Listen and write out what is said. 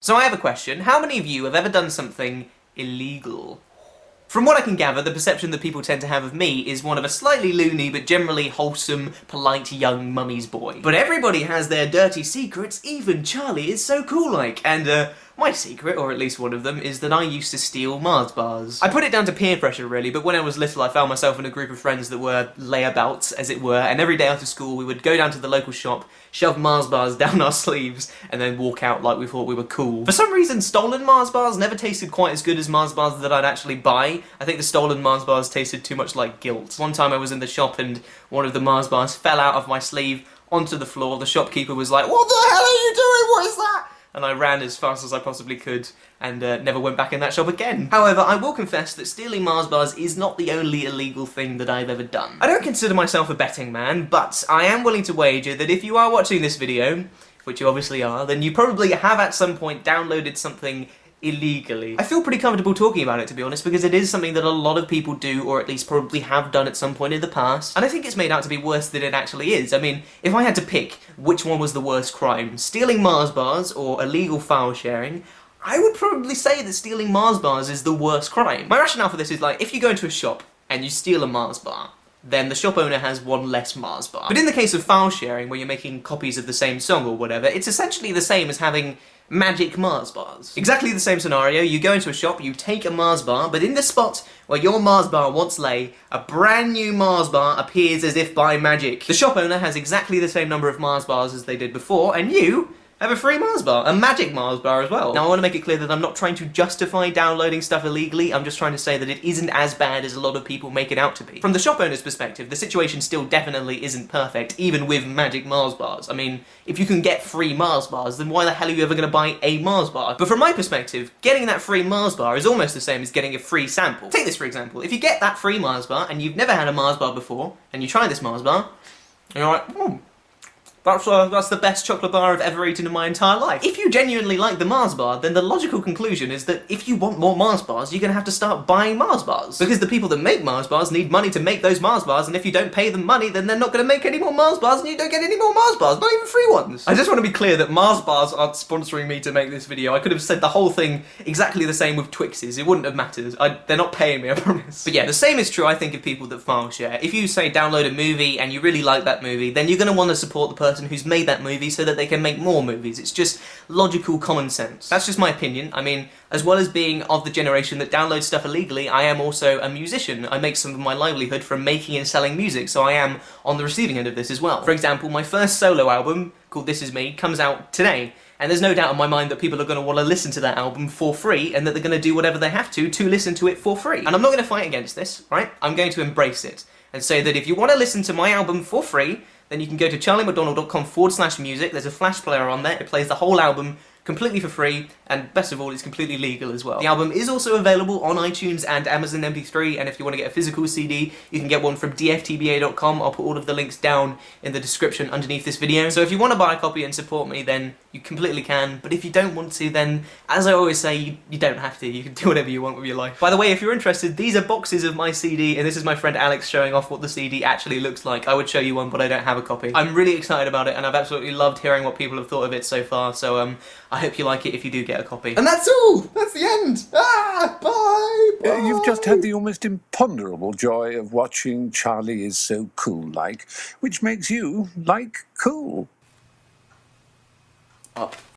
So I have a question. How many of you have ever done something illegal? From what I can gather, the perception that people tend to have of me is one of a slightly loony but generally wholesome, polite young mummy's boy. But everybody has their dirty secrets, even Charlie is so cool-like, and my secret, or at least one of them, is that I used to steal Mars bars. I put it down to peer pressure really, but when I was little I found myself in a group of friends that were layabouts, as it were, and every day after school we would go down to the local shop, shove Mars bars down our sleeves, and then walk out like we thought we were cool. For some reason, stolen Mars bars never tasted quite as good as Mars bars that I'd actually buy. I think the stolen Mars bars tasted too much like guilt. One time I was in the shop and one of the Mars bars fell out of my sleeve onto the floor. The shopkeeper was like, "What the hell are you doing? What is that?" And I ran as fast as I possibly could and never went back in that shop again. However, I will confess that stealing Mars bars is not the only illegal thing that I've ever done. I don't consider myself a betting man, but I am willing to wager that if you are watching this video, which you obviously are, then you probably have at some point downloaded something illegally. I feel pretty comfortable talking about it, to be honest, because it is something that a lot of people do, or at least probably have done at some point in the past, and I think it's made out to be worse than it actually is. I mean, if I had to pick which one was the worst crime, stealing Mars bars or illegal file sharing, I would probably say that stealing Mars bars is the worst crime. My rationale for this is like, if you go into a shop and you steal a Mars bar, then the shop owner has one less Mars bar. But in the case of file sharing, where you're making copies of the same song or whatever, it's essentially the same as having magic Mars bars. Exactly the same scenario, you go into a shop, you take a Mars bar, but in the spot where your Mars bar once lay, a brand new Mars bar appears as if by magic. The shop owner has exactly the same number of Mars bars as they did before, and you have a free Mars bar, a magic Mars bar as well. Now I want to make it clear that I'm not trying to justify downloading stuff illegally, I'm just trying to say that it isn't as bad as a lot of people make it out to be. From the shop owner's perspective, the situation still definitely isn't perfect, even with magic Mars bars. I mean, if you can get free Mars bars, then why the hell are you ever going to buy a Mars bar? But from my perspective, getting that free Mars bar is almost the same as getting a free sample. Take this for example, if you get that free Mars bar, and you've never had a Mars bar before, and you try this Mars bar, and you're like, that's the best chocolate bar I've ever eaten in my entire life. If you genuinely like the Mars bar, then the logical conclusion is that if you want more Mars bars, you're gonna have to start buying Mars bars. Because the people that make Mars bars need money to make those Mars bars, and if you don't pay them money, then they're not gonna make any more Mars bars, and you don't get any more Mars bars, not even free ones. I just want to be clear that Mars bars aren't sponsoring me to make this video. I could have said the whole thing exactly the same with Twixes. It wouldn't have mattered. They're not paying me, I promise. But yeah, the same is true, I think, of people that file share. If you, say, download a movie and you really like that movie, then you're gonna want to support the person who's made that movie so that they can make more movies. It's just logical common sense. That's just my opinion. I mean, as well as being of the generation that downloads stuff illegally, I am also a musician. I make some of my livelihood from making and selling music, so I am on the receiving end of this as well. For example, my first solo album, called This Is Me, comes out today. And there's no doubt in my mind that people are going to want to listen to that album for free, and that they're going to do whatever they have to listen to it for free. And I'm not going to fight against this, right? I'm going to embrace it and say that if you want to listen to my album for free, then you can go to charliemcdonald.com/music. There's a Flash player on there. It plays the whole album completely for free, and best of all, it's completely legal as well. The album is also available on iTunes and Amazon MP3, and if you want to get a physical CD, you can get one from dftba.com. I'll put all of the links down in the description underneath this video. So if you want to buy a copy and support me, then you completely can, but if you don't want to, then, as I always say, you don't have to. You can do whatever you want with your life. By the way, if you're interested, these are boxes of my CD, and this is my friend Alex showing off what the CD actually looks like. I would show you one, but I don't have a copy. I'm really excited about it, and I've absolutely loved hearing what people have thought of it so far, so I hope you like it if you do get a copy. And that's all! That's the end! Bye! You've just had the almost imponderable joy of watching Charlie Is So Cool-like, which makes you like cool. Up.